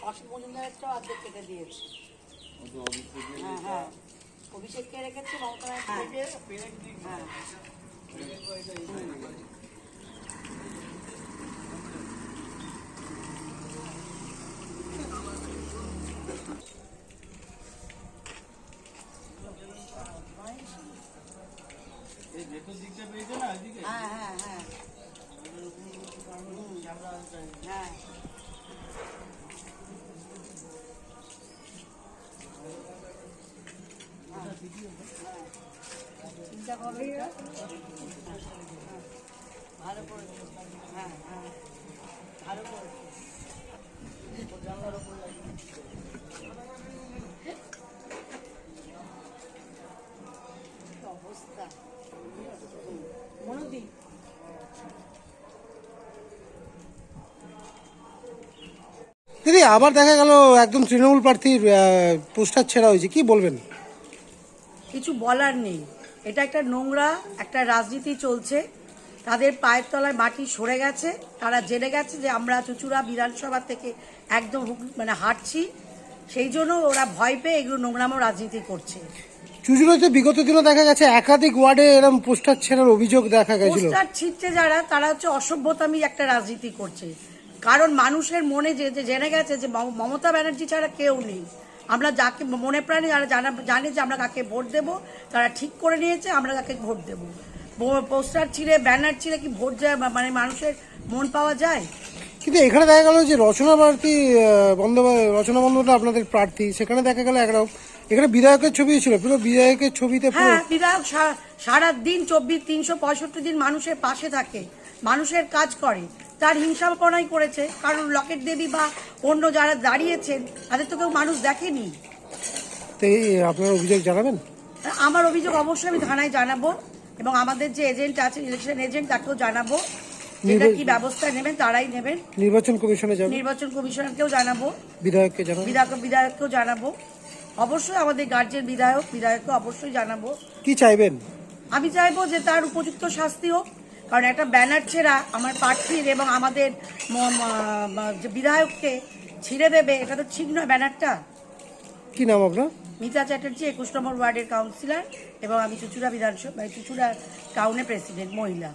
অসীম মজুমদারেরটাও অর্ধেক কেটে দিয়েছে। হ্যাঁ হ্যাঁ, অভিষেককে রেখেছে, মমতা ব্যানার্জি। হ্যাঁ হ্যাঁ হ্যাঁ হ্যাঁ হ্যাঁ, চিন্তা করবে ভালো করেছে। হ্যাঁ হ্যাঁ, ভালো করেছে। অবস্থা মনোদি দিদি, আবার দেখা গেল একদম তৃণমূল প্রার্থীর পোস্টার ছেঁড়া হয়েছে, কি বলবেন? কিছু বলার নেই, এটা একটা নোংরা একটা রাজনীতি চলছে। তাদের পায়ের তলায় মাটি সরে গেছে, তারা জেনে গেছে যে আমরা চুঁচুড়া বিধানসভা থেকে একদম মানে হাঁটছি, সেই জন্য ওরা ভয় পেয়ে এগুলো নোংরামো রাজনীতি করছে। চুচুড়াতে বিগত দিনে দেখা গেছে একাধিক ওয়ার্ডে এরকম পোস্টার ছেঁড়ার অভিযোগ দেখা গেছিল। পোস্টার ছিটছে যারা, তারা হচ্ছে অসভ্যতামি একটা রাজনীতি করছে। কারণ মানুষের মনে যে জেনে গেছে যে মমতা ব্যানার্জি ছাড়া কেউ নেই। আমরা যাকে মনে প্রাণে যারা জানে যে আমরা কাকে ভোট দেব, তারা ঠিক করে নিয়েছে আমরা তাকে ভোট দেব। পোস্টার ছিঁড়ে ব্যানার ছিঁড়ে কি ভোট যায়, মানে মানুষের মন পাওয়া যায়? কিন্তু এখানে দেখা গেল যে রচনা বন্দ্যোপাধ্যায় আপনাদের প্রার্থী, সেখানে দেখা গেল একরকম, এখানে বিধায়কের ছবি ছিল, পুরো বিধায়কের ছবিতে। হ্যাঁ, বিধায়ক সারাদিন 365 দিন মানুষের পাশে থাকে, মানুষের কাজ করে। তার হিংসাপনাই করেছে, কারণ লকেট দেবী বা অন্য যারা দাঁড়িয়েছেন তাদের তো কেউ মানুষ দেখেনি। আপনার অভিযোগ জানাবেন? আমার অভিযোগ অবশ্যই আমি থানায় জানাবো, এবং আমাদের যে এজেন্ট আছে, ইলেকশন এজেন্ট, তাকেও জানাবো। যেটা কি ব্যবস্থা নেবেন তারাই নেবেন। নির্বাচন কমিশনে যাবেন? নির্বাচন কমিশনারকেও জানাবো, বিধায়ককেও জানাবো। অবশ্যই আমাদের গার্জেন বিধায়ককে অবশ্যই জানাবো। কি চাইবেন? আমি চাইবো যে তার উপযুক্ত শাস্তি হোক, কারণ একটা ব্যানার ছেঁড়া আমার প্রার্থীর এবং আমাদের যে বিধায়ককে ছিঁড়ে দেবে, এটা তো ঠিক নয় ব্যানারটা। কি নাম আপনার? মিতা চ্যাটার্জি, 21 নম্বর ওয়ার্ডের কাউন্সিলর, এবং আমি চুঁচুড়া টাউনের প্রেসিডেন্ট মহিলা।